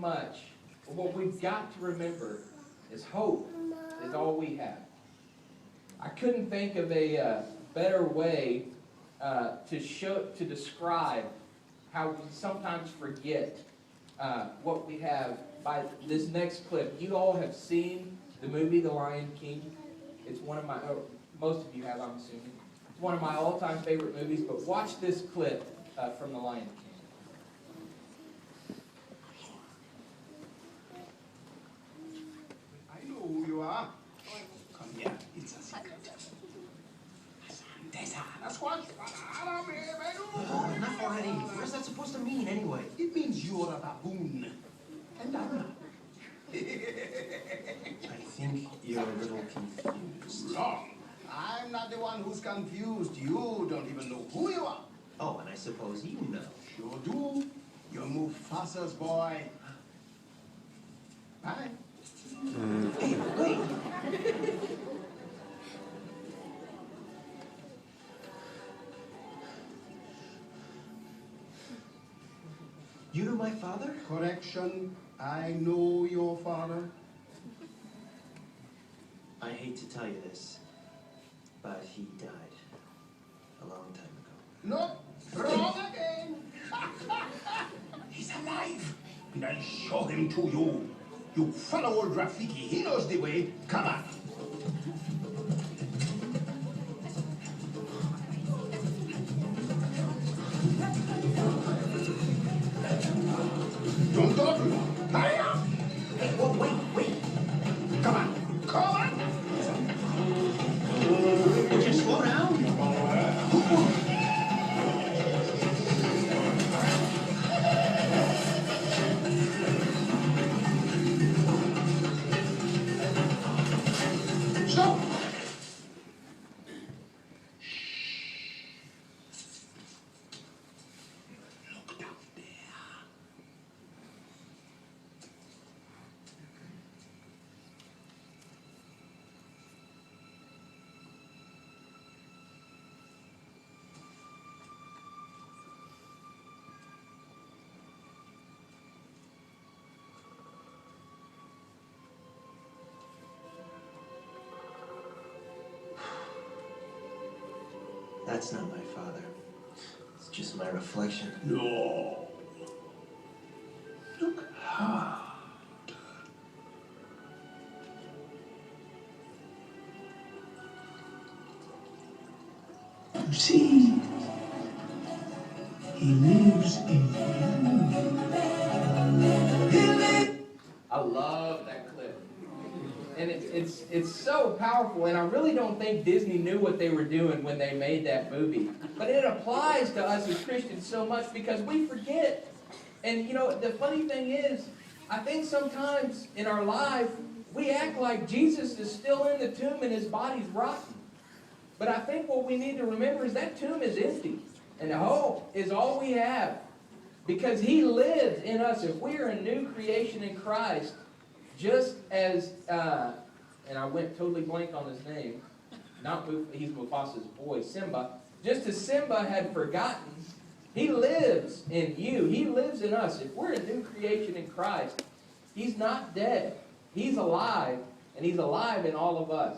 much. But what we've got to remember is hope is all we have. I couldn't think of a better way to describe how we sometimes forget what we have by this next clip. You all have seen the movie The Lion King. It's one of my, most of you have, I'm assuming. It's one of my all-time favorite movies, but watch this clip from The Lion King. I know who you are. Come here, it's a secret. Enough already. What is that supposed to mean, anyway? It means you're a baboon. And I'm not. I think you're a little confused. Wrong. I'm not the one who's confused. You don't even know who you are. Oh, and I suppose you know. Sure do. You're Mufasa's boy. Bye. Hey, wait! You know my father? Correction. I know your father. I hate to tell you this, but he died a long time ago. No, wrong again. He's alive. And I'll show him to you. You follow old Rafiki. He knows the way. Come on. Don't talk. Hurry up. Hey, wait! Come on. Come on. Would you slow down? Stop. Look down there. That's not my father. It's just my reflection. No. Look hard. You see, he lives in you. I love that clip. And it's so powerful, and I really don't think Disney knew what they were doing when they made that movie. But it applies to us as Christians so much because we forget. And you know, the funny thing is, I think sometimes in our life, we act like Jesus is still in the tomb and his body's rotten. But I think what we need to remember is that tomb is empty. And hope is all we have. Because he lives in us. If we are a new creation in Christ, just as, and I went totally blank on his name, he's Mufasa's boy, Simba. Just as Simba had forgotten, he lives in you. He lives in us. If we're a new creation in Christ, he's not dead. He's alive, and he's alive in all of us.